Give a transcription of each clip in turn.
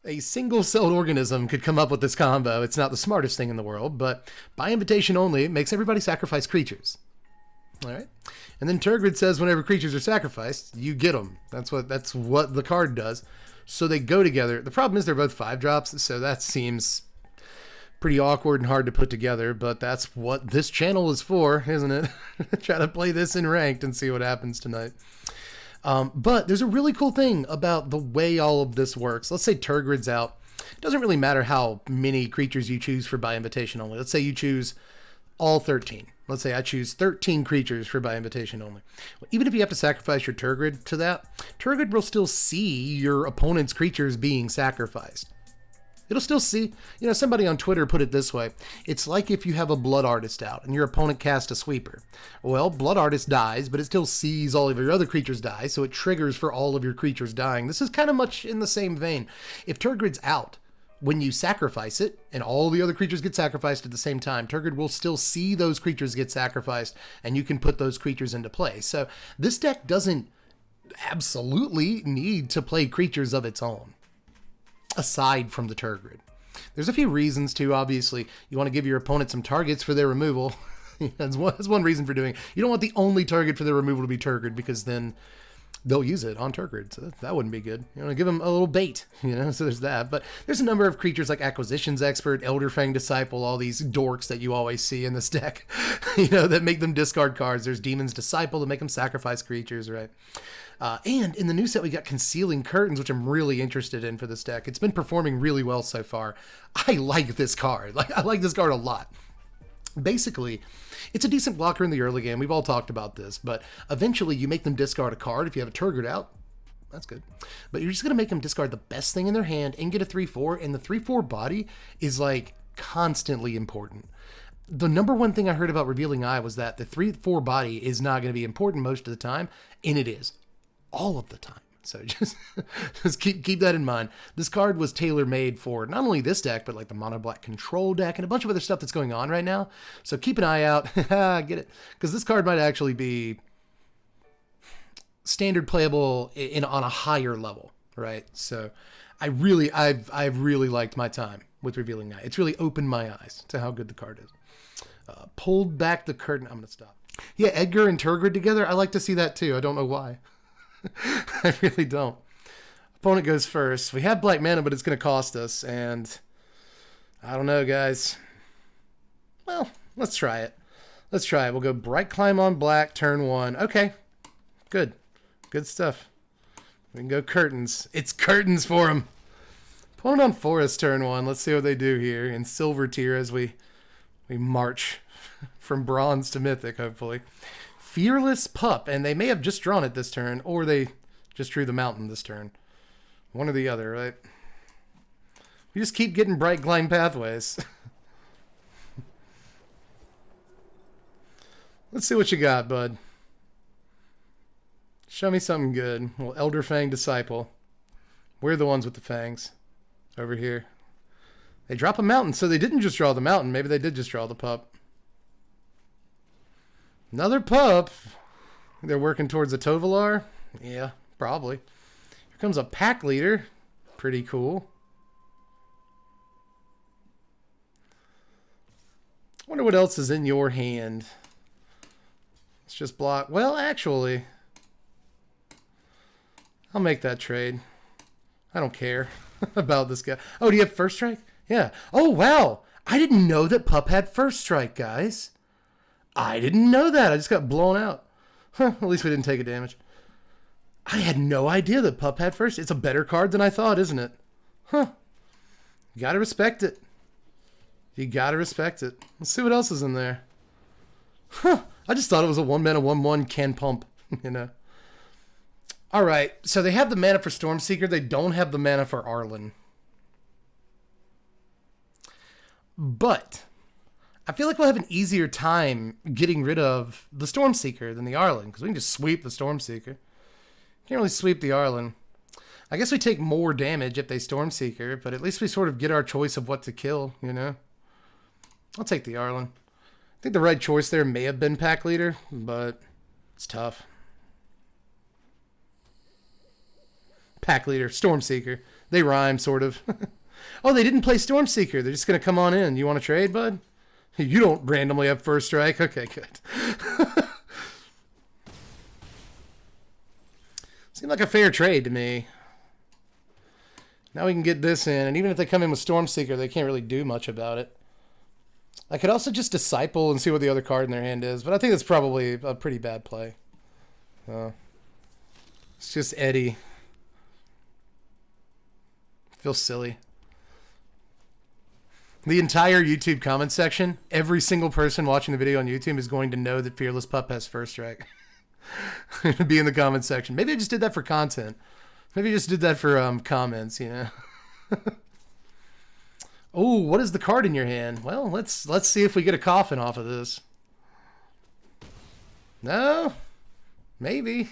A single-celled organism could come up with this combo. It's not the smartest thing in the world, but by invitation only, it makes everybody sacrifice creatures. All right, and then Tergrid says whenever creatures are sacrificed, you get them. That's what the card does. So they go together. The problem is they're both 5-drops, so that seems pretty awkward and hard to put together. But that's what this channel is for, isn't it? Try to play this in ranked and see what happens tonight. But there's a really cool thing about the way all of this works. Let's say Tergrid's out. It doesn't really matter how many creatures you choose for by invitation only. Let's say you choose all 13. Let's say I choose 13 creatures for by invitation only. Well, even if you have to sacrifice your Tergrid to that, Tergrid will still see your opponent's creatures being sacrificed. It'll still see, somebody on Twitter put it this way. It's like if you have a Blood Artist out and your opponent casts a Sweeper. Well, Blood Artist dies, but it still sees all of your other creatures die, so it triggers for all of your creatures dying. This is kind of much in the same vein. If Tergrid's out, when you sacrifice it, and all the other creatures get sacrificed at the same time, Tergrid will still see those creatures get sacrificed, and you can put those creatures into play. So this deck doesn't absolutely need to play creatures of its own, aside from the Tergrid. There's a few reasons too, obviously. You want to give your opponent some targets for their removal. That's one reason for doing it. You don't want the only target for their removal to be Tergrid, because then they'll use it on Tergrid, so that wouldn't be good. You want to give them a little bait, so there's that. But there's a number of creatures like Acquisitions Expert, Elderfang Disciple, all these dorks that you always see in this deck, that make them discard cards. There's Demon's Disciple to make them sacrifice creatures, right? And in the new set, we got Concealing Curtains, which I'm really interested in for this deck. It's been performing really well so far. I like this card. I like this card a lot. Basically, it's a decent blocker in the early game. We've all talked about this, but eventually you make them discard a card. If you have a Tergrid out, that's good. But you're just going to make them discard the best thing in their hand and get a 3/4, and the 3/4 body is constantly important. The number one thing I heard about Revealing Eye was that the 3/4 body is not going to be important most of the time, and it is all of the time. So just keep that in mind. This card was tailor-made for not only this deck, but the Mono Black Control deck and a bunch of other stuff that's going on right now. So keep an eye out. Get it? Because this card might actually be standard playable on a higher level, right? So I've really liked my time with Revealing Eye. It's really opened my eyes to how good the card is. Pulled back the curtain. I'm going to stop. Yeah, Edgar and Tergrid together. I like to see that too. I don't know why. I really don't. Opponent goes first. We have black mana, but it's going to cost us, and I don't know, guys. Well, let's try it. We'll go Bright Climb on black, turn 1. Okay, good stuff. We can go Curtains. It's Curtains for him. Opponent on Forest, turn 1. Let's see what they do here in Silver tier as we march from Bronze to Mythic, hopefully. Fearless Pup, and they may have just drawn it this turn, or they just drew the mountain this turn. One or the other, right? We just keep getting Bright Climb pathways. Let's see what you got, bud. Show me something good. Well, Elderfang Disciple. We're the ones with the fangs. Over here. They drop a mountain, so they didn't just draw the mountain. Maybe they did just draw the pup. Another pup. They're working towards a Tovolar? Yeah, probably. Here comes a Pack Leader. Pretty cool. Wonder what else is in your hand. Let's just block. Well, actually, I'll make that trade. I don't care about this guy. Oh, do you have First Strike? Yeah. Oh, wow. I didn't know that Pup had First Strike, guys. I didn't know that. I just got blown out. Huh, at least we didn't take a damage. I had no idea that Pup had first. It's a better card than I thought, isn't it? Huh. You gotta respect it. Let's see what else is in there. Huh. I just thought it was a 1-mana 1/1 can pump, Alright, so they have the mana for Stormseeker. They don't have the mana for Arlen. But I feel like we'll have an easier time getting rid of the Stormseeker than the Arlen, because we can just sweep the Stormseeker. Can't really sweep the Arlen. I guess we take more damage if they Stormseeker, but at least we sort of get our choice of what to kill, I'll take the Arlen. I think the right choice there may have been Pack Leader, but it's tough. Pack Leader, Stormseeker. They rhyme, sort of. Oh, they didn't play Stormseeker. They're just going to come on in. You want to trade, bud? You don't randomly have first strike? Okay, good. Seemed like a fair trade to me. Now we can get this in, and even if they come in with Stormseeker, they can't really do much about it. I could also just Disciple and see what the other card in their hand is, but I think that's probably a pretty bad play. It's just Eddie. Feels silly. The entire YouTube comment section, every single person watching the video on YouTube is going to know that Fearless Pup has first strike. Be in the comment section. Maybe I just did that for content. Maybe I just did that for comments, you know. Oh, what is the card in your hand? Well, let's see if we get a coffin off of this. No? Maybe.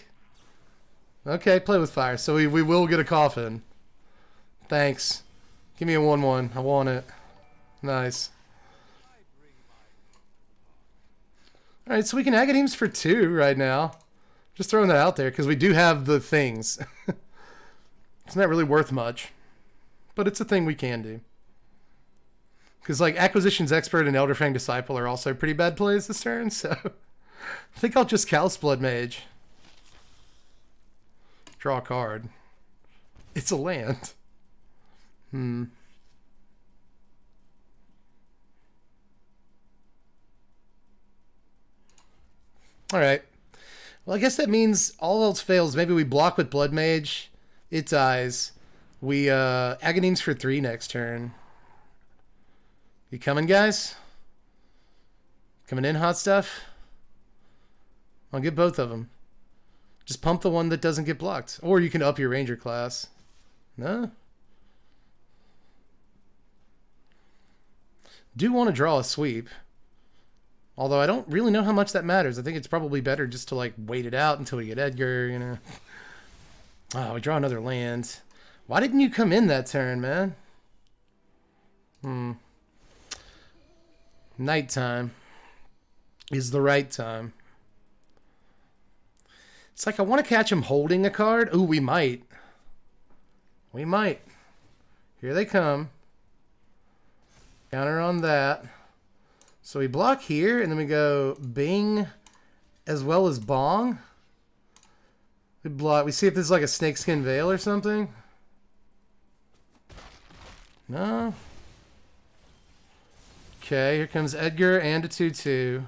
Okay, play with fire. So we will get a coffin. Thanks. Give me a 1/1. I want it. Nice. Alright, so we can Agadeems for 2 right now. Just throwing that out there, because we do have the things. It's not really worth much. But it's a thing we can do. Because, like, Acquisitions Expert and Elderfang Disciple are also pretty bad plays this turn, so... I think I'll just Callous Blood Mage. Draw a card. It's a land. Alright. Well, I guess that means all else fails. Maybe we block with Blood Mage. It dies. We Agadeems for 3 next turn. You coming, guys? Coming in, hot stuff? I'll get both of them. Just pump the one that doesn't get blocked. Or you can up your Ranger class. No? Do want to draw a sweep. Although I don't really know how much that matters. I think it's probably better just to, like, wait it out until we get Edgar, you know. Oh, we draw another land. Why didn't you come in that turn, man? Nighttime is the right time. It's like I want to catch him holding a card. Ooh, we might. We might. Here they come. Counter on that. So we block here, and then we go Bing as well as Bong. We block. We see if this is like a Snakeskin Veil or something. No. Okay, here comes Edgar and a 2/2.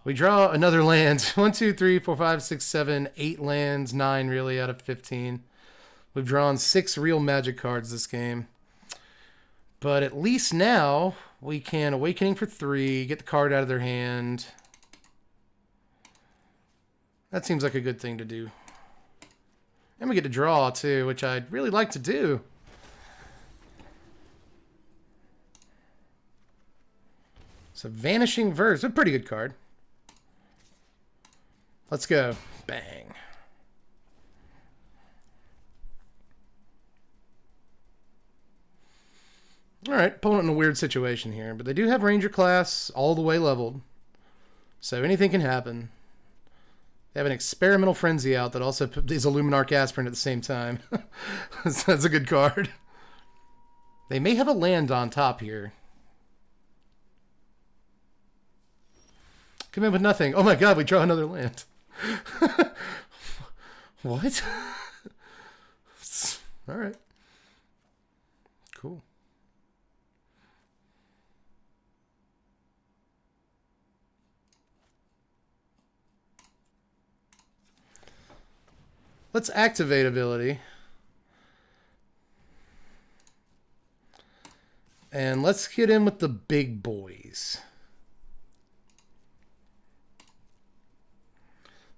We draw another land. 1, 2, 3, 4, 5, 6, 7, 8 lands. 9 really out of 15. We've drawn 6 real Magic cards this game. But at least now we can Awakening for 3, get the card out of their hand. That seems like a good thing to do. And we get to draw too, which I'd really like to do. So Vanishing Verse, a pretty good card. Let's go. Bang. Alright, opponent in a weird situation here, but they do have Ranger class all the way leveled. So anything can happen. They have an Experimental Frenzy out that also is a Luminarch Aspirant at the same time. That's a good card. They may have a land on top here. Come in with nothing. Oh my god, we draw another land. What? Alright. Cool. Let's activate ability. And let's get in with the big boys.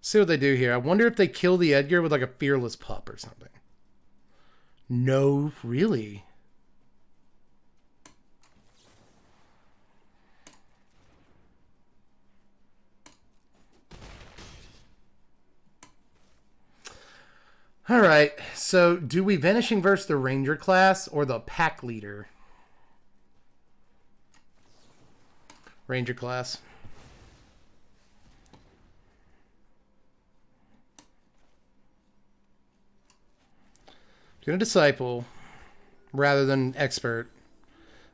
See what they do here. I wonder if they kill the Edgar with like a Fearless Pup or something. No, really? Alright, so do we Vanishing Verse the Ranger class or the Pack Leader? Ranger class. Gonna Disciple. rather than expert.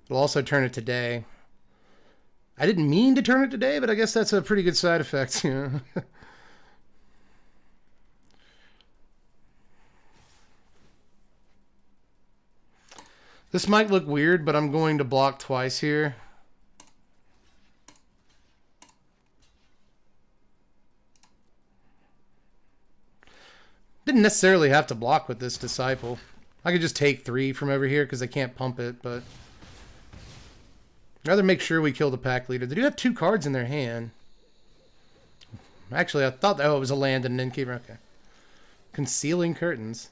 It'll also turn it today. I didn't mean to turn it today, but I guess that's a pretty good side effect, you know. This might look weird, but I'm going to block twice here. Didn't necessarily have to block with this Disciple. I could just take 3 from over here because they can't pump it, but I'd rather make sure we kill the pack leader. They do have 2 cards in their hand. Actually, I thought that it was a land and an innkeeper. Okay. Concealing Curtains.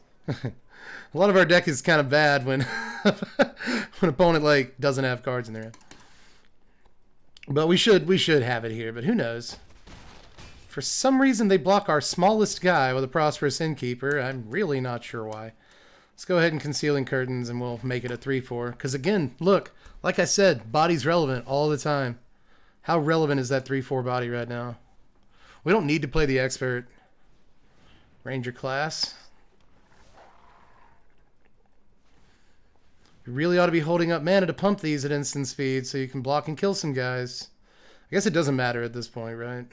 A lot of our deck is kind of bad when when opponent like doesn't have cards in their hand. But we should have it here, but who knows? For some reason, they block our smallest guy with a Prosperous Innkeeper. I'm really not sure why. Let's go ahead and Concealing Curtains, and we'll make it a 3/4. Because again, look, like I said, body's relevant all the time. How relevant is that 3/4 body right now? We don't need to play the expert. Ranger class. You really ought to be holding up mana to pump these at instant speed so you can block and kill some guys. I guess it doesn't matter at this point, right?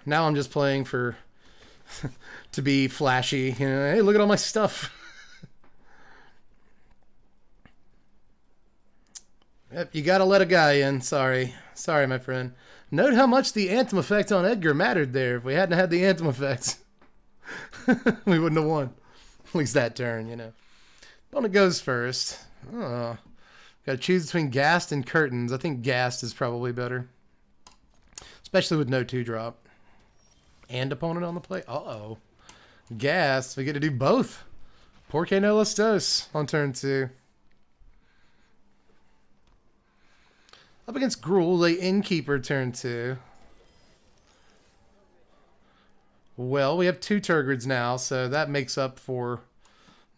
Now I'm just playing for to be flashy. You know, hey, look at all my stuff. Yep, you gotta let a guy in. Sorry, my friend. Note how much the Anthem effect on Edgar mattered there. If we hadn't had the Anthem effect, we wouldn't have won. At least that turn, you know. Opponent goes first. Oh, gotta choose between Ghast and Curtains. I think Ghast is probably better, especially with no 2-drop. And opponent on the play. Uh-oh. Ghast. We get to do both. Porque no los dos on turn 2. Up against Gruul, the Innkeeper turn 2. Well, we have 2 Tergrids now, so that makes up for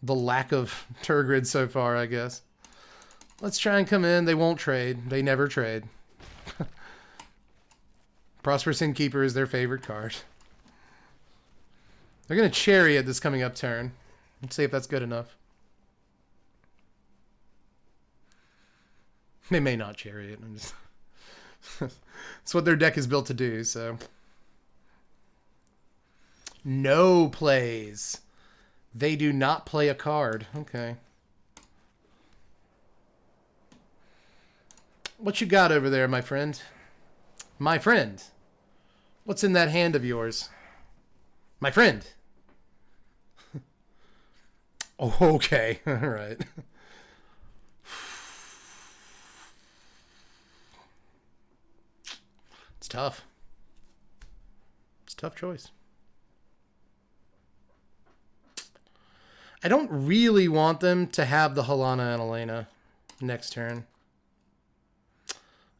the lack of Tergrid so far, I guess. Let's try and come in. They won't trade. They never trade. Prosperous Innkeeper is their favorite card. They're going to Chariot this coming up turn. Let's see if that's good enough. They may not Chariot. It's what their deck is built to do, so. No plays. They do not play a card. Okay. What you got over there, my friend? My friend. What's in that hand of yours? My friend. Oh, okay. All right. It's tough. It's a tough choice. I don't really want them to have the Halana and Elena next turn.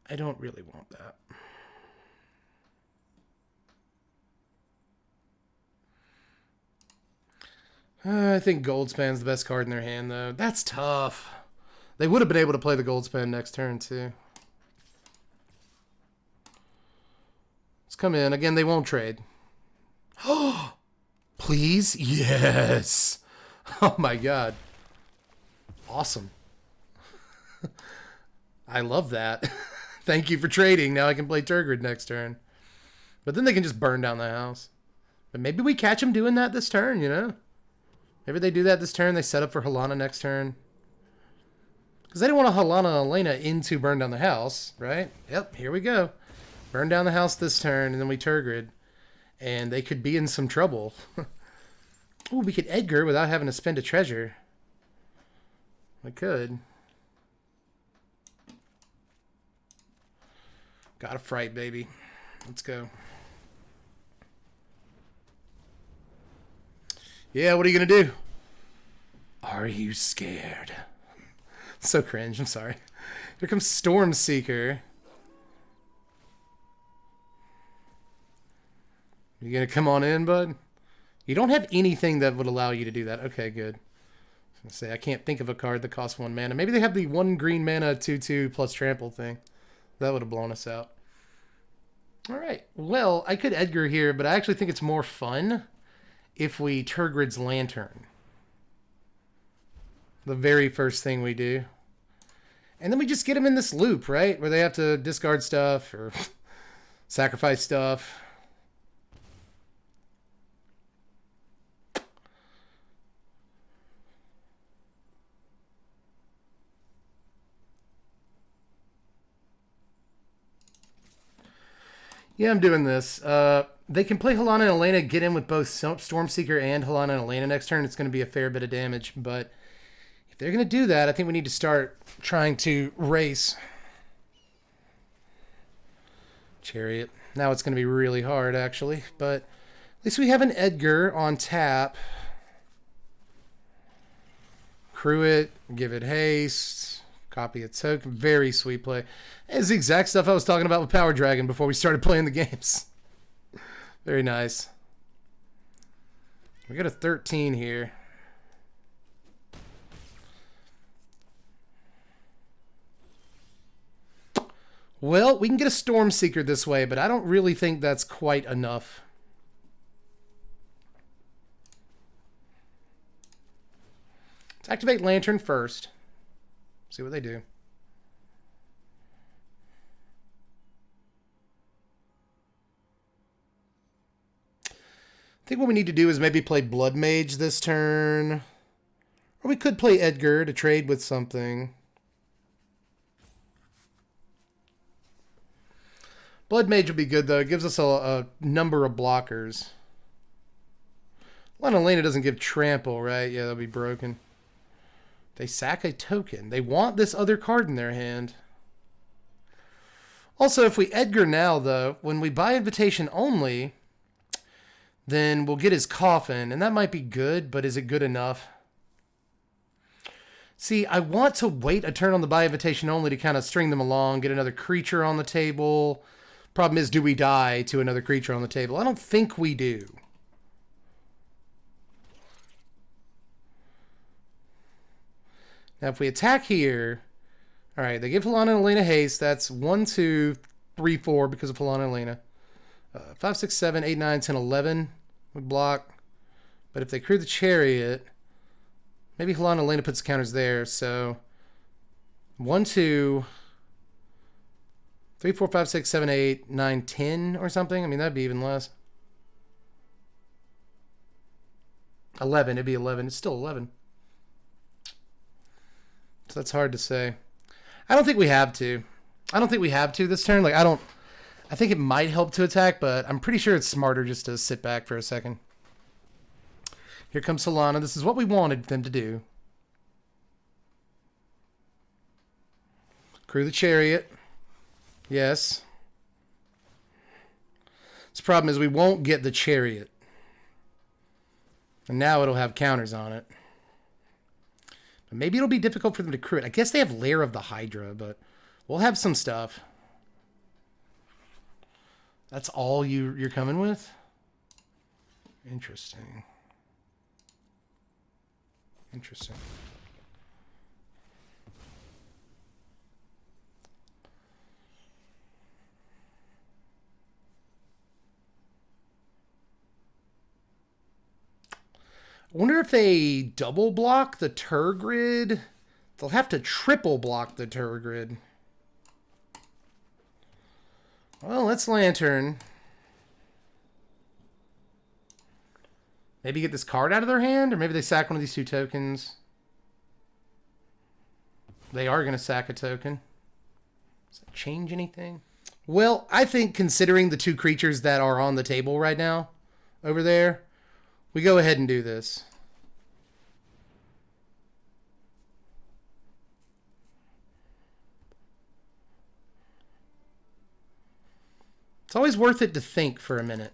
I don't really want that. I think Goldspan's the best card in their hand, though. That's tough. They would have been able to play the Goldspan next turn, too. Let's come in. Again, they won't trade. Oh, please? Yes. Oh, my God. Awesome. I love that. Thank you for trading. Now I can play Tergrid next turn. But then they can just burn down the house. But maybe we catch them doing that this turn, you know? Maybe they do that this turn. They set up for Halana next turn. Because they don't want to Halana Elena into burn down the house, right? Yep, here we go. Burn down the house this turn, and then we Tergrid. And they could be in some trouble. Ooh, we could Edgar without having to spend a treasure. We could. Got a fright, baby. Let's go. Yeah, what are you going to do? Are you scared? So cringe, I'm sorry. Here comes Stormseeker. You going to come on in, bud? You don't have anything that would allow you to do that. Okay, good. I was going to say, I can't think of a card that costs 1 mana. Maybe they have the 1 green mana 2/2 plus trample thing. That would have blown us out. All right. Well, I could Edgar here, but I actually think it's more fun if we Tergrid's Lantern. The very first thing we do. And then we just get them in this loop, right? Where they have to discard stuff or sacrifice stuff. Yeah, I'm doing this. They can play Halana and Elena, get in with both Stormseeker and Halana and Elena next turn. It's going to be a fair bit of damage, but if they're going to do that, I think we need to start trying to race. Chariot. Now it's going to be really hard, actually, but at least we have an Edgar on tap. Crew it, give it haste, copy a token. Very sweet play. It's the exact stuff I was talking about with Power Dragon before we started playing the games. Very nice. We got a 13 here. Well, we can get a Stormseeker this way, but I don't really think that's quite enough. Let's activate Lantern first. See what they do. I think what we need to do is maybe play Blood Mage this turn. Or we could play Edgar to trade with something. Blood Mage would be good, though. It gives us a number of blockers. Lana Elena doesn't give Trample, right? Yeah, that'll be broken. They sack a token. They want this other card in their hand. Also, if we Edgar now, though, when we buy Invitation only, then we'll get his Coffin, and that might be good, but is it good enough? See, I want to wait a turn on the buy Invitation only to kind of string them along, get another creature on the table. Problem is, do we die to another creature on the table? I don't think we do. Now, if we attack here, all right, they give Halana and Elena haste. That's 1, 2, 3, 4 because of Halana and Elena. 5, 6, 7, 8, 9, 10, 11 would block. But if they crew the Chariot, maybe Halana and Elena puts counters there. So 1, 2, 3, 4, 5, 6, 7, 8, 9, 10 or something. I mean, that'd be even less. 11. It'd be 11. It's still 11. So that's hard to say. I don't think we have to. I don't think we have to this turn. Like, I think it might help to attack, but I'm pretty sure it's smarter just to sit back for a second. Here comes Halana. This is what we wanted them to do. Crew the Chariot. Yes. The problem is we won't get the Chariot. And now it'll have counters on it. But maybe it'll be difficult for them to crew it. I guess they have Lair of the Hydra, but we'll have some stuff. That's all you're coming with? Interesting. Interesting. I wonder if they double block the Tergrid. They'll have to triple block the Tergrid. Well, let's Lantern. Maybe get this card out of their hand, or maybe they sack one of these 2 tokens. They are going to sack a token. Does that change anything? Well, I think considering the 2 creatures that are on the table right now, over there, we go ahead and do this. It's always worth it to think for a minute.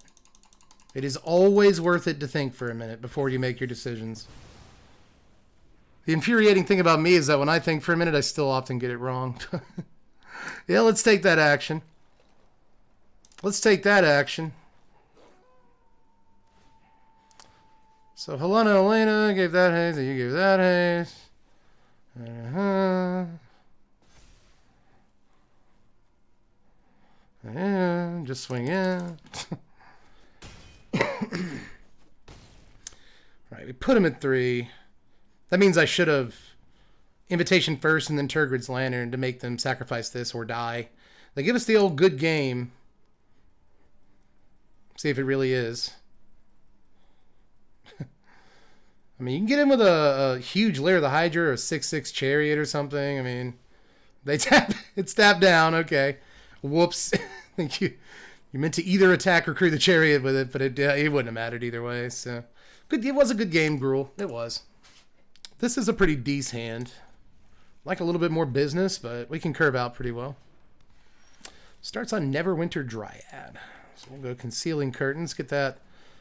It is always worth it to think for a minute before you make your decisions. The infuriating thing about me is that when I think for a minute, I still often get it wrong. Yeah, let's take that action. Let's take that action. So Halana and Elena gave that haste, and you gave that haste. Yeah, just swing in. All right, we put him at 3. That means I should have Invitation first and then Tergrid's Lantern to make them sacrifice this or die. They give us the old good game. See if it really is. I mean, you can get in with a huge Lair of the Hydra or a 6/6 Chariot or something. I mean, they tap. It's tapped down. Okay. Whoops. Thank you. You meant to either attack or crew the Chariot with it, but it wouldn't have mattered either way. So, good. It was a good game, Gruel. It was. This is a pretty decent hand. Like a little bit more business, but we can curve out pretty well. Starts on Neverwinter Dryad. So we'll go Concealing Curtains. Get that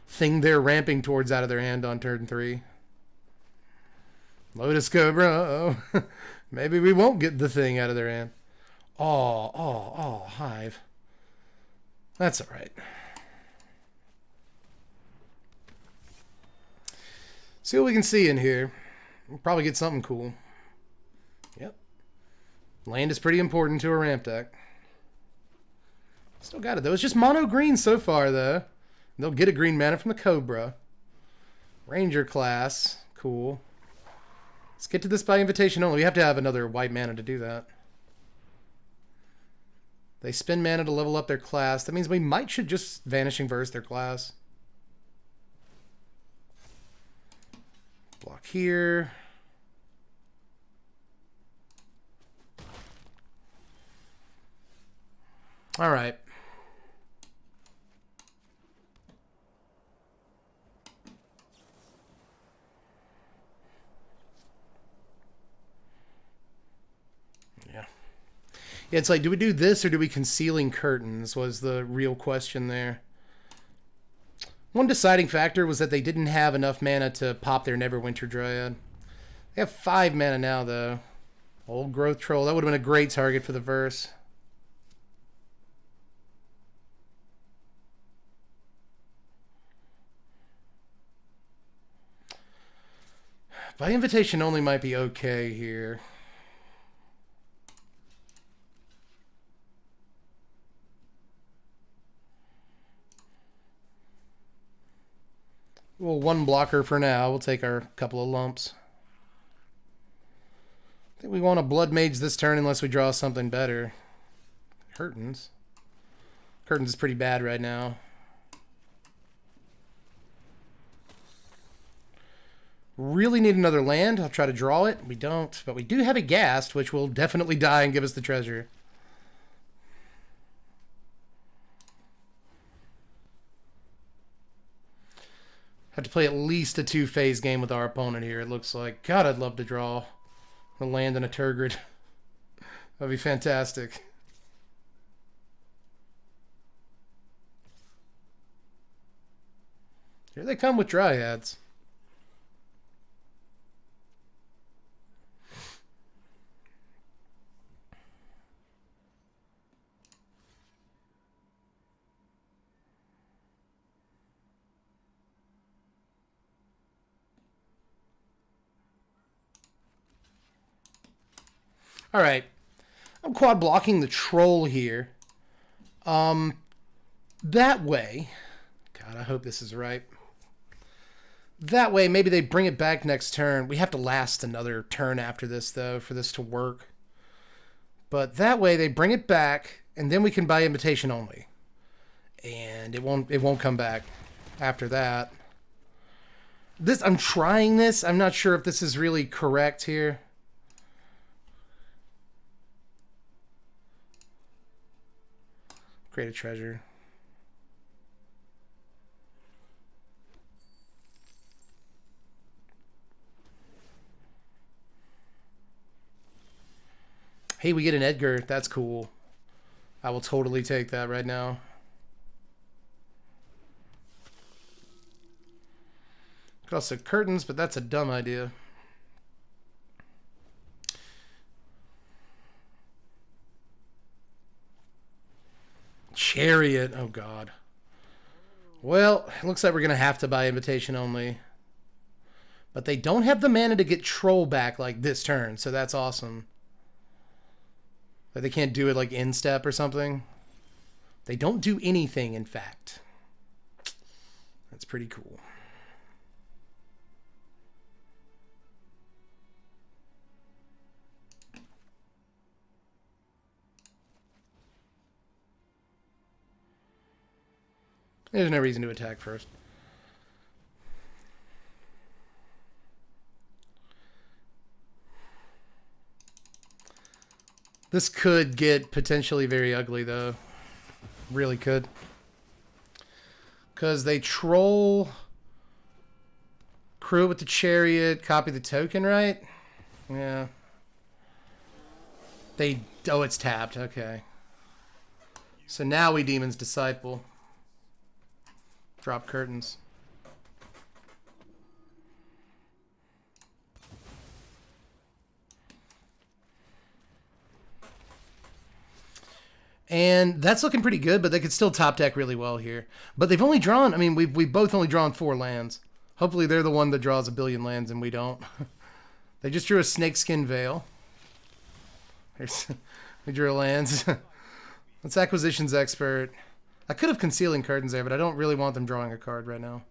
thing they're ramping towards out of their hand on turn 3. Lotus Cobra. Oh. Maybe we won't get the thing out of their hand. Oh, Hive. That's all right. See what we can see in here. We'll probably get something cool. Yep. Land is pretty important to a ramp deck. Still got it, though. It's just mono green so far, though. They'll get a green mana from the Cobra. Ranger class. Cool. Let's get to this by invitation only. We have to have another white mana to do that. They spend mana to level up their class. That means we should just Vanishing Verse their class. Block here. All right. Yeah, it's like, do we do this or do we Concealing Curtains was the real question there. One deciding factor was that they didn't have enough mana to pop their Neverwinter Dryad. They have 5 mana now, though. Old Growth Troll. That would have been a great target for the verse. By invitation only might be okay here. Well, 1 blocker for now. We'll take our couple of lumps. I think we want to Blood Mage this turn unless we draw something better. Curtains. Curtains is pretty bad right now. Really need another land. I'll try to draw it. We don't, but we do have a Ghast, which will definitely die and give us the treasure. Have to play at least a 2-phase game with our opponent here, it looks like. God, I'd love to draw a land and a Tergrid. That'd be fantastic. Here they come with Dryads. All right, I'm quad blocking the troll here. That way, God, I hope this is right. That way, maybe they bring it back next turn. We have to last another turn after this, though, for this to work. But that way, they bring it back, and then we can buy invitation only. And it won't come back after that. I'm trying this. I'm not sure if this is really correct here. Create a treasure. Hey, we get an Edgar. That's cool. I will totally take that right now. Could also curtains, but that's a dumb idea. Chariot. Oh, God. Well, it looks like we're going to have to buy invitation only. But they don't have the mana to get troll back like this turn, so that's awesome. But they can't do it like in step or something. They don't do anything, in fact. That's pretty cool. There's no reason to attack first. This could get potentially very ugly, though. Really could. Because they troll, crew it with the chariot, copy the token, right? Yeah. They... Oh, it's tapped. Okay. So now we Demon's Disciple. Drop curtains. And that's looking pretty good, but they could still top deck really well here. But they've only drawn, I mean, we've both only drawn 4 lands. Hopefully they're the one that draws a billion lands and we don't. They just drew a Snakeskin Veil. We drew lands. That's Acquisitions Expert. I could have Concealing Curtains there, but I don't really want them drawing a card right now.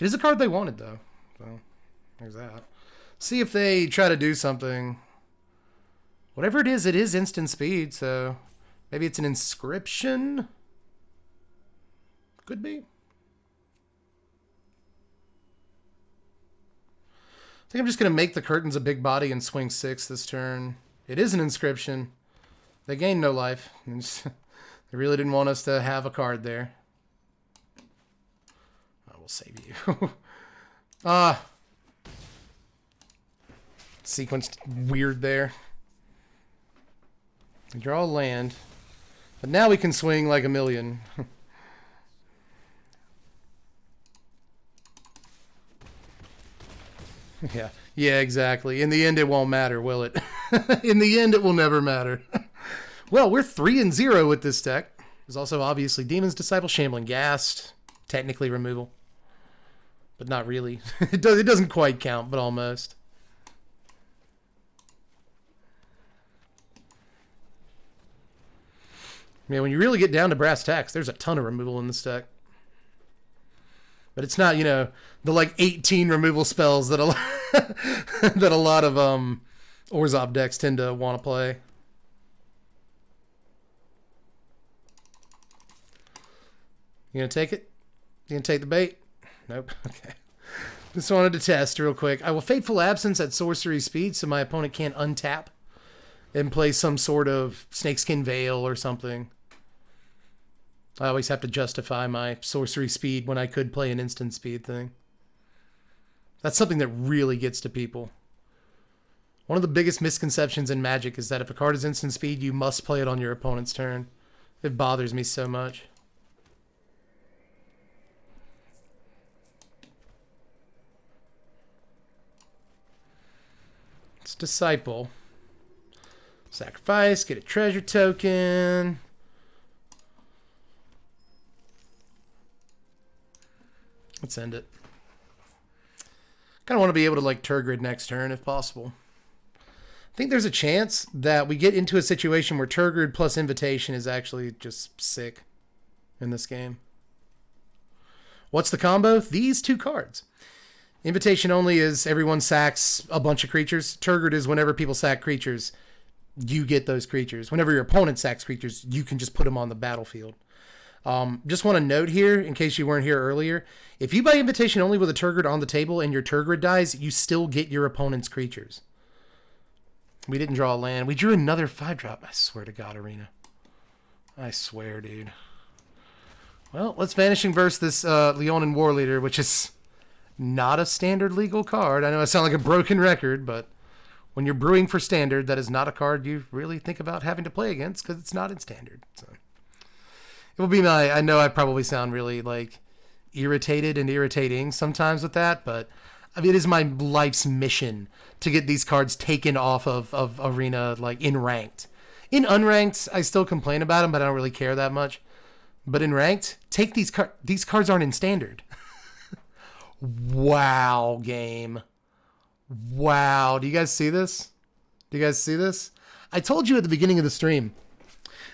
It is a card they wanted, though. So, there's that. See if they try to do something. Whatever it is instant speed, so maybe it's an inscription? Could be. I think I'm just going to make the curtains a big body and swing 6 this turn. It is an inscription. They gain no life. They really didn't want us to have a card there. I will save you. Sequenced weird there. We draw a land. But now we can swing like a million. Yeah, exactly. In the end, it won't matter, will it? In the end, it will never matter. Well, we're 3-0 with this deck. There's also obviously Demon's Disciple, Shambling Ghast, technically removal. But not really. It doesn't quite count, but almost. Yeah, when you really get down to brass tacks, there's a ton of removal in this deck. But it's not, you know, the like 18 removal spells that that a lot of Orzhov decks tend to want to play. You gonna take it? You gonna take the bait? Nope. Okay. Just wanted to test real quick. I will Fateful Absence at sorcery speed so my opponent can't untap and play some sort of Snakeskin Veil or something. I always have to justify my sorcery speed when I could play an instant speed thing. That's something that really gets to people. One of the biggest misconceptions in Magic is that if a card is instant speed, you must play it on your opponent's turn. It bothers me so much. Let's Disciple. Sacrifice, get a treasure token. Let's end it. Kind of want to be able to like Tergrid next turn if possible. I think there's a chance that we get into a situation where Tergrid plus Invitation is actually just sick in this game. What's the combo? These 2 cards. Invitation only is everyone sacks a bunch of creatures. Tergrid is whenever people sack creatures, you get those creatures. Whenever your opponent sacks creatures, you can just put them on the battlefield. Just want to note here, in case you weren't here earlier, if you buy Invitation only with a Tergrid on the table and your Tergrid dies, you still get your opponent's creatures. We didn't draw a land. We drew another 5-drop. I swear to God, Arena. I swear, dude. Well, let's Vanishing Verse this Leonin War Leader, which is not a standard legal card. I know I sound like a broken record, but when you're brewing for standard, that is not a card you really think about having to play against because it's not in standard. So it will be my... I know I probably sound really, like, irritated and irritating sometimes with that, but I mean, it is my life's mission to get these cards taken off of Arena, like, in Ranked. In Unranked, I still complain about them, but I don't really care that much. But in Ranked, take these cards. These cards aren't in Standard. Wow, game. Wow. Do you guys see this? Do you guys see this? I told you at the beginning of the stream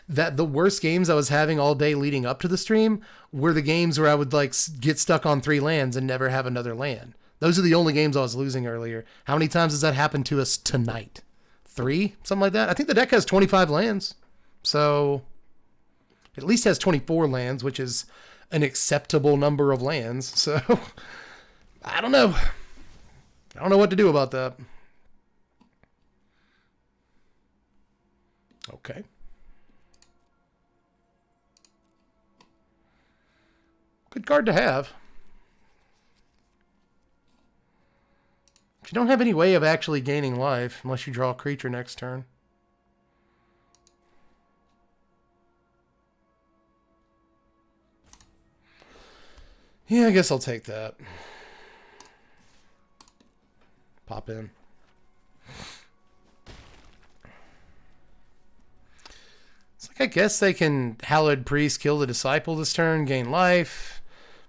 that the worst games I was having all day leading up to the stream were the games where I would like get stuck on 3 lands and never have another land. Those are the only games I was losing earlier. How many times has that happened to us tonight? 3? Something like that? I think the deck has 25 lands. So It at least has 24 lands, which is an acceptable number of lands. So, I don't know. I don't know what to do about that. Okay. Good card to have. If you don't have any way of actually gaining life, unless you draw a creature next turn. Yeah, I guess I'll take that. Pop in. It's like, I guess they can Hallowed Priest, kill the Disciple this turn, gain life,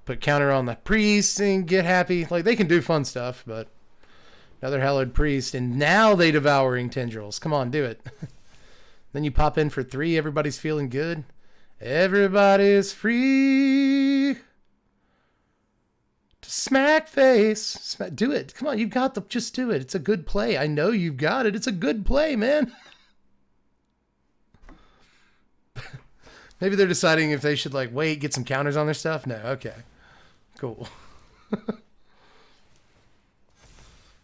put counter on the Priest, and get happy. Like, they can do fun stuff, but another Hallowed Priest, and now they Devouring Tendrils. Come on, do it. Then you pop in for 3, everybody's feeling good. Everybody's free to smack face. Do it. Come on, you've got the... Just do it. It's a good play. I know you've got it. It's a good play, man. Maybe they're deciding if they should, like, wait, get some counters on their stuff. No, okay. Cool.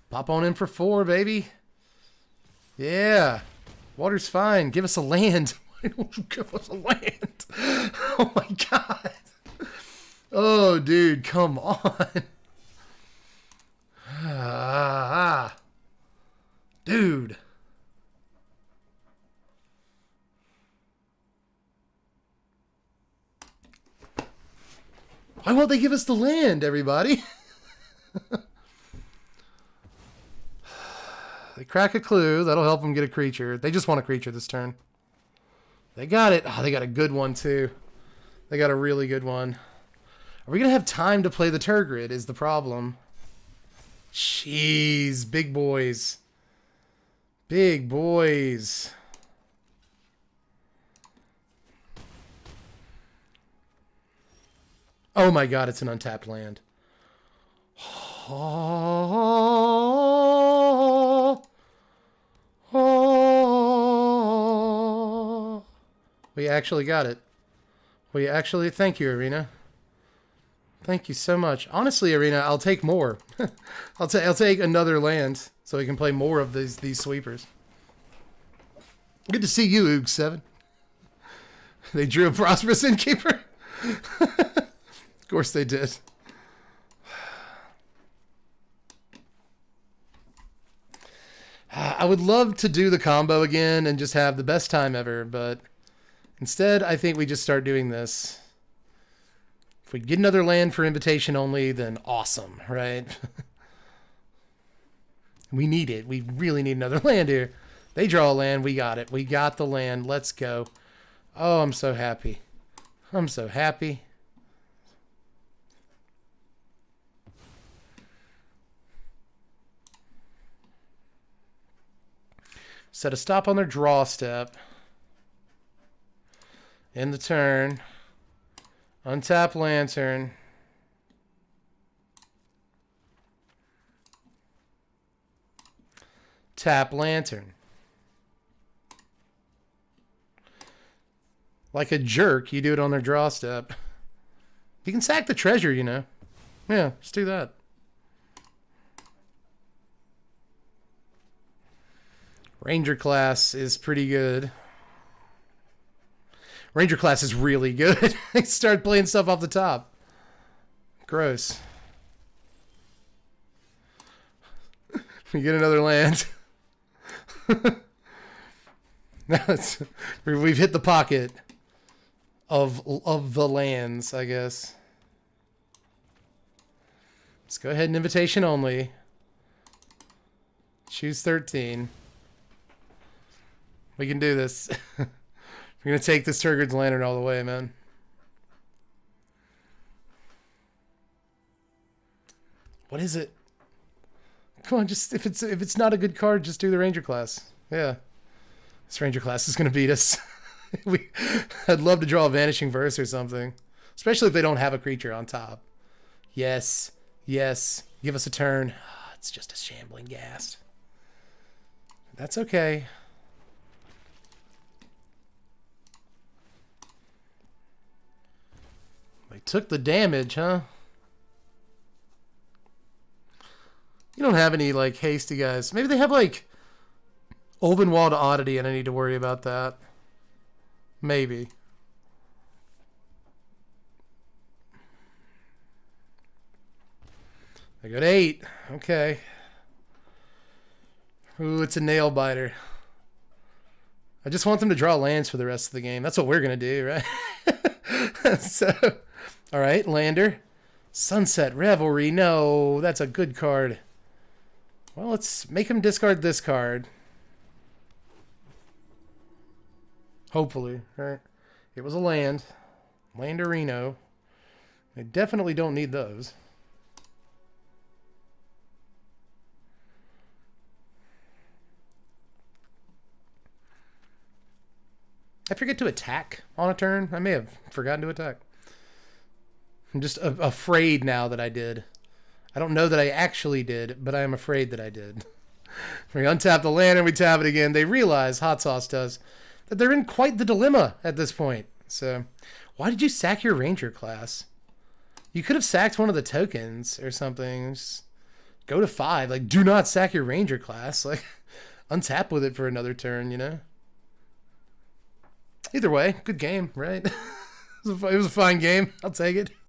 Pop on in for 4, baby. Yeah. Water's fine. Give us a land. Why don't you give us a land? Oh, my God. Oh, dude, come on. Dude. Why won't they give us the land, everybody? They crack a clue. That'll help them get a creature. They just want a creature this turn. They got it. Oh, they got a good one, too. They got a really good one. Are we going to have time to play the Tergrid is the problem. Jeez, big boys. Big boys. Oh my God, it's an untapped land. Oh, oh. We actually got it. We actually, thank you, Arena. Thank you so much. Honestly, Arena, I'll take more. I'll take another land so we can play more of these sweepers. Good to see you, Oog7. They drew a Prosperous Innkeeper. Of course they did. I would love to do the combo again and just have the best time ever, but instead I think we just start doing this. If we get another land for invitation only, then awesome, right? We need it. We really need another land here. They draw a land. We got it. We got the land. Let's go. Oh, I'm so happy. I'm so happy. Set a stop on their draw step. End the turn. Untap Lantern. Tap Lantern. Like a jerk, you do it on their draw step. You can sack the treasure, you know. Yeah, just do that. Ranger class is pretty good. Ranger class is really good. They start playing stuff off the top. Gross. We get another land. We've hit the pocket of the lands, I guess. Let's go ahead and invitation only. Choose 13. We can do this. We're going to take this Tergrid's Lantern all the way, man. What is it? Come on, just if it's not a good card, just do the Ranger class. Yeah. This Ranger class is going to beat us. I'd love to draw a Vanishing Verse or something. Especially if they don't have a creature on top. Yes. Yes. Give us a turn. Oh, it's just a Shambling Ghast. That's okay. They took the damage, huh? You don't have any, like, hasty guys. Maybe they have, like, Ulvenwald Oddity, and I need to worry about that. Maybe. I got 8. Okay. Ooh, it's a nail biter. I just want them to draw lands for the rest of the game. That's what we're going to do, right? So, all right, Lander. Sunset Revelry. No, that's a good card. Well, let's make him discard this card. Hopefully, right? It was a land. Landerino. I definitely don't need those. I forget to attack on a turn. I may have forgotten to attack. I'm just afraid now that I did. I don't know that I actually did, but I am afraid that I did. We untap the land and we tap it again. They realize, Hot Sauce does, that they're in quite the dilemma at this point. So, why did you sack your Ranger class? You could have sacked one of the tokens or something. Just go to 5. Like, do not sack your Ranger class. Like, untap with it for another turn, you know? Either way, good game, right? It was a fine game. I'll take it.